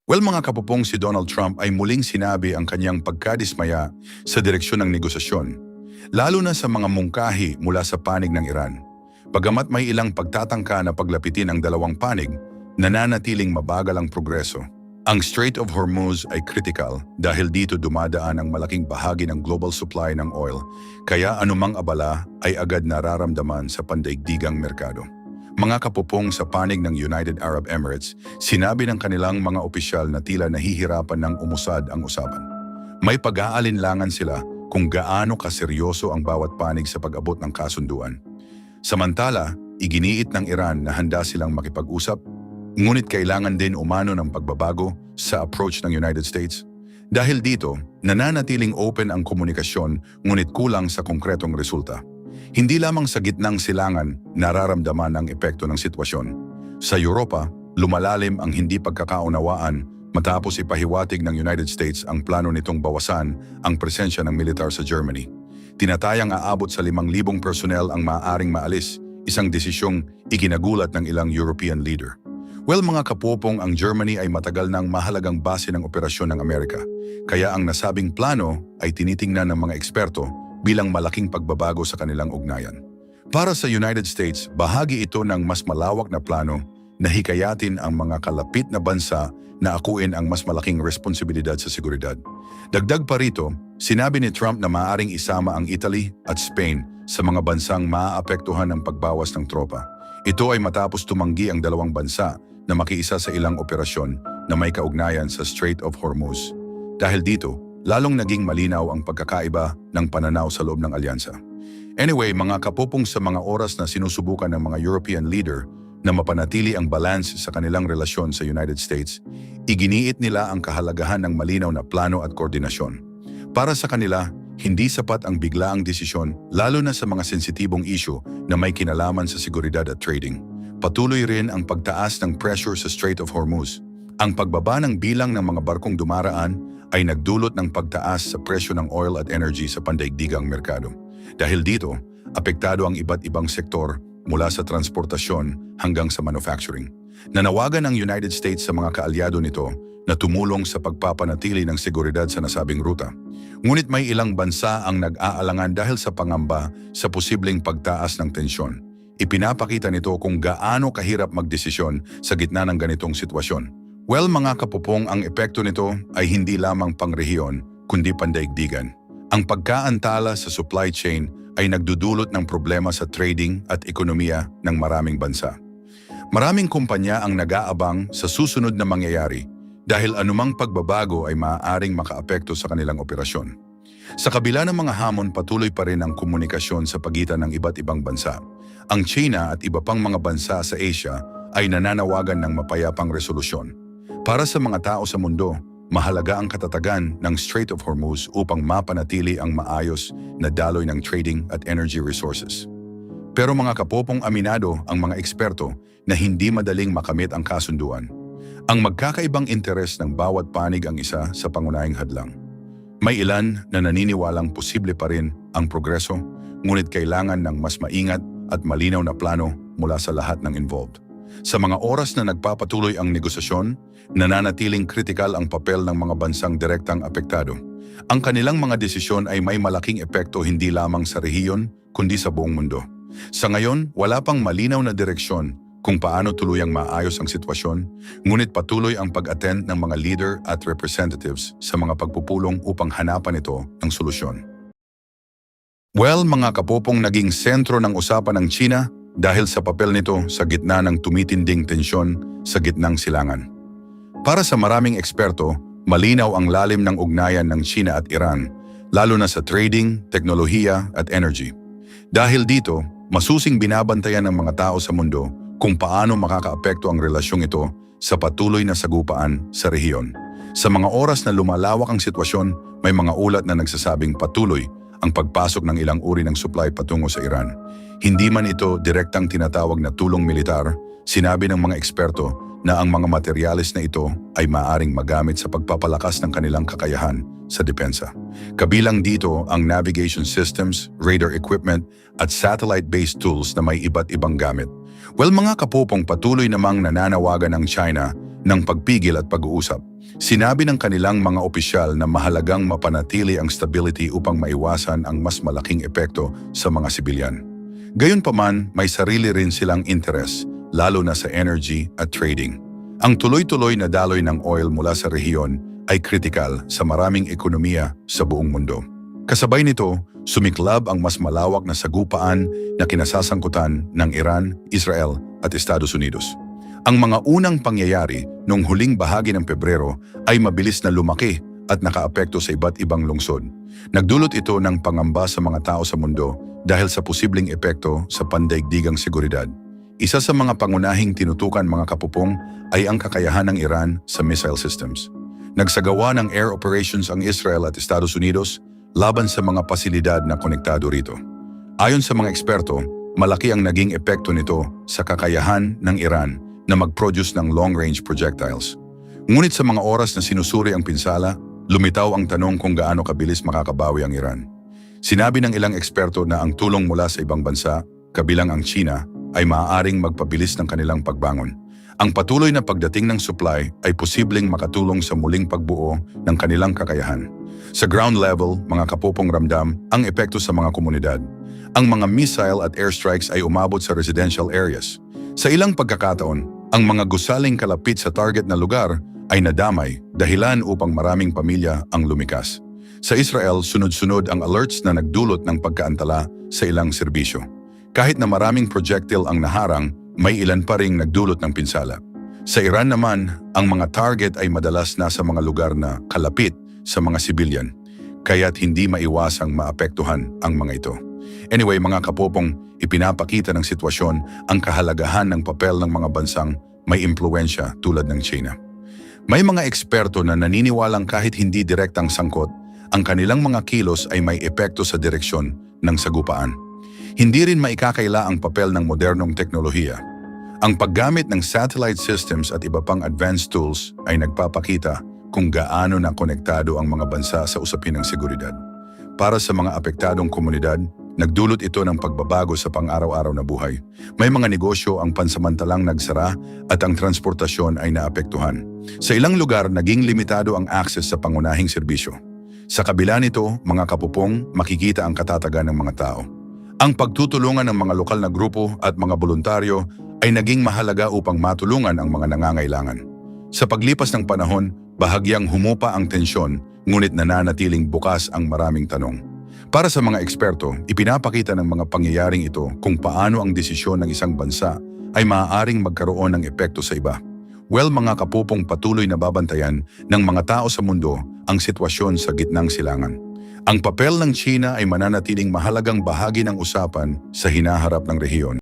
Well mga kapupong, si Donald Trump ay muling sinabi ang kanyang pagkadismaya sa direksyon ng negosasyon, lalo na sa mga mungkahi mula sa panig ng Iran. Bagamat may ilang pagtatangka na paglapitin ang dalawang panig, nananatiling mabagal ang progreso. Ang Strait of Hormuz ay critical dahil dito dumadaan ang malaking bahagi ng global supply ng oil, kaya anumang abala ay agad nararamdaman sa pandaigdigang merkado. Mga kapupong sa panig ng United Arab Emirates, sinabi ng kanilang mga opisyal na tila nahihirapan ng umusad ang usapan. May pag-aalinlangan sila kung gaano kaseryoso ang bawat panig sa pag-abot ng kasunduan. Samantala, iginiit ng Iran na handa silang makipag-usap, ngunit kailangan din umano ng pagbabago sa approach ng United States. Dahil dito, nananatiling open ang komunikasyon ngunit kulang sa konkretong resulta. Hindi lamang sa gitnang silangan nararamdaman ang epekto ng sitwasyon. Sa Europa, lumalalim ang hindi pagkakaunawaan matapos ipahiwatig ng United States ang plano nitong bawasan ang presensya ng militar sa Germany. Tinatayang aabot sa 5,000 personnel ang maaaring maalis, isang desisyong ikinagulat ng ilang European leader. Well mga kapupong, ang Germany ay matagal ng mahalagang base ng operasyon ng Amerika, kaya ang nasabing plano ay tinitingnan ng mga eksperto bilang malaking pagbabago sa kanilang ugnayan. Para sa United States, bahagi ito ng mas malawak na plano na hikayatin ang mga kalapit na bansa na akuin ang mas malaking responsibilidad sa seguridad. Dagdag pa rito, sinabi ni Trump na maaaring isama ang Italy at Spain sa mga bansang maaapektuhan ng pagbawas ng tropa. Ito ay matapos tumanggi ang dalawang bansa na makiisa sa ilang operasyon na may kaugnayan sa Strait of Hormuz. Dahil dito, lalong naging malinaw ang pagkakaiba ng pananaw sa loob ng alyansa. Anyway, mga kapupong, sa mga oras na sinusubukan ng mga European leader na mapanatili ang balance sa kanilang relasyon sa United States, iginiit nila ang kahalagahan ng malinaw na plano at koordinasyon. Para sa kanila, hindi sapat ang biglaang desisyon, lalo na sa mga sensitibong issue na may kinalaman sa seguridad at trading. Patuloy rin ang pagtaas ng pressure sa Strait of Hormuz. Ang pagbaba ng bilang ng mga barkong dumaraan ay nagdulot ng pagtaas sa presyo ng oil at energy sa pandaigdigang merkado. Dahil dito, apektado ang iba't ibang sektor mula sa transportasyon hanggang sa manufacturing. Nanawagan ang United States sa mga kaalyado nito na tumulong sa pagpapanatili ng seguridad sa nasabing ruta. Ngunit may ilang bansa ang nag-aalangan dahil sa pangamba sa posibleng pagtaas ng tensyon. Ipinapakita nito kung gaano kahirap magdesisyon sa gitna ng ganitong sitwasyon. Well mga kapupong, ang epekto nito ay hindi lamang pangrehiyon kundi pandaigdigan. Ang pagkaantala sa supply chain ay nagdudulot ng problema sa trading at ekonomiya ng maraming bansa. Maraming kumpanya ang nag-aabang sa susunod na mangyayari dahil anumang pagbabago ay maaaring makaapekto sa kanilang operasyon. Sa kabila ng mga hamon, patuloy pa rin ang komunikasyon sa pagitan ng iba't ibang bansa. Ang China at iba pang mga bansa sa Asia ay nananawagan ng mapayapang resolusyon. Para sa mga tao sa mundo, mahalaga ang katatagan ng Strait of Hormuz upang mapanatili ang maayos na daloy ng trading at energy resources. Pero mga kapopong, aminado ang mga eksperto na hindi madaling makamit ang kasunduan. Ang magkakaibang interes ng bawat panig ang isa sa pangunahing hadlang. May ilan na naniniwalang posible pa rin ang progreso, ngunit kailangan ng mas maingat at malinaw na plano mula sa lahat ng involved. Sa mga oras na nagpapatuloy ang negosasyon, nananatiling kritikal ang papel ng mga bansang direktang apektado. Ang kanilang mga desisyon ay may malaking epekto hindi lamang sa rehiyon, kundi sa buong mundo. Sa ngayon, wala pang malinaw na direksyon kung paano tuluyang maayos ang sitwasyon, ngunit patuloy ang pag-attend ng mga leader at representatives sa mga pagpupulong upang hanapan ito ng solusyon. Well, mga kapupong, naging sentro ng usapan ng China dahil sa papel nito sa gitna ng tumitinding tensyon sa gitnang silangan. Para sa maraming eksperto, malinaw ang lalim ng ugnayan ng China at Iran, lalo na sa trading, teknolohiya at energy. Dahil dito, masusing binabantayan ng mga tao sa mundo kung paano makakaapekto ang relasyong ito sa patuloy na sagupaan sa rehiyon. Sa mga oras na lumalawak ang sitwasyon, may mga ulat na nagsasabing patuloy ang pagpasok ng ilang uri ng supply patungo sa Iran. Hindi man ito direktang tinatawag na tulong militar, sinabi ng mga eksperto na ang mga materyales na ito ay maaaring magamit sa pagpapalakas ng kanilang kakayahan sa depensa. Kabilang dito ang navigation systems, radar equipment at satellite-based tools na may iba't ibang gamit. Well, mga kapupong, patuloy namang nananawagan ng China ng pagpigil at pag-uusap. Sinabi ng kanilang mga opisyal na mahalagang mapanatili ang stability upang maiwasan ang mas malaking epekto sa mga sibilyan. Gayunpaman, may sarili rin silang interes, lalo na sa energy at trading. Ang tuloy-tuloy na daloy ng oil mula sa rehiyon ay kritikal sa maraming ekonomiya sa buong mundo. Kasabay nito, sumiklab ang mas malawak na sagupaan na kinasasangkutan ng Iran, Israel at Estados Unidos. Ang mga unang pangyayari noong huling bahagi ng Pebrero ay mabilis na lumaki at nakaapekto sa iba't ibang lungsod. Nagdulot ito ng pangamba sa mga tao sa mundo dahil sa posibleng epekto sa pandaigdigang seguridad. Isa sa mga pangunahing tinutukan mga kapupong ay ang kakayahan ng Iran sa missile systems. Nagsagawa ng air operations ang Israel at Estados Unidos laban sa mga pasilidad na konektado rito. Ayon sa mga eksperto, malaki ang naging epekto nito sa kakayahan ng Iran na mag-produce ng long-range projectiles. Ngunit sa mga oras na sinusuri ang pinsala, lumitaw ang tanong kung gaano kabilis makakabawi ang Iran. Sinabi ng ilang eksperto na ang tulong mula sa ibang bansa, kabilang ang China, ay maaaring magpabilis ng kanilang pagbangon. Ang patuloy na pagdating ng supply ay posibleng makatulong sa muling pagbuo ng kanilang kakayahan. Sa ground level, mga kapupong ramdam ang epekto sa mga komunidad. Ang mga missile at airstrikes ay umabot sa residential areas. Sa ilang pagkakataon, ang mga gusaling kalapit sa target na lugar ay nadamay dahilan upang maraming pamilya ang lumikas. Sa Israel, sunod-sunod ang alerts na nagdulot ng pagkaantala sa ilang serbisyo. Kahit na maraming projectile ang naharang, may ilan pa ring nagdulot ng pinsala. Sa Iran naman, ang mga target ay madalas nasa mga lugar na kalapit sa mga sibilyan, kaya't hindi maiwasang maapektuhan ang mga ito. Anyway, mga kapopong, ipinapakita ng sitwasyon ang kahalagahan ng papel ng mga bansang may impluensya tulad ng China. May mga eksperto na naniniwalang kahit hindi direktang sangkot, ang kanilang mga kilos ay may epekto sa direksyon ng sagupaan. Hindi rin maikakaila ang papel ng modernong teknolohiya. Ang paggamit ng satellite systems at iba pang advanced tools ay nagpapakita kung gaano na konektado ang mga bansa sa usapin ng seguridad. Para sa mga apektadong komunidad, nagdulot ito ng pagbabago sa pang-araw-araw na buhay. May mga negosyo ang pansamantalang nagsara at ang transportasyon ay naapektuhan. Sa ilang lugar, naging limitado ang access sa pangunahing serbisyo. Sa kabila nito, mga kapupong, makikita ang katatagan ng mga tao. Ang pagtutulungan ng mga lokal na grupo at mga voluntaryo ay naging mahalaga upang matulungan ang mga nangangailangan. Sa paglipas ng panahon, bahagyang humupa ang tensyon, ngunit nananatiling bukas ang maraming tanong. Para sa mga eksperto, ipinapakita ng mga pangyayaring ito kung paano ang desisyon ng isang bansa ay maaaring magkaroon ng epekto sa iba. Well, mga kapupong, patuloy na babantayan ng mga tao sa mundo ang sitwasyon sa gitnang silangan. Ang papel ng China ay mananatiling mahalagang bahagi ng usapan sa hinaharap ng rehiyon.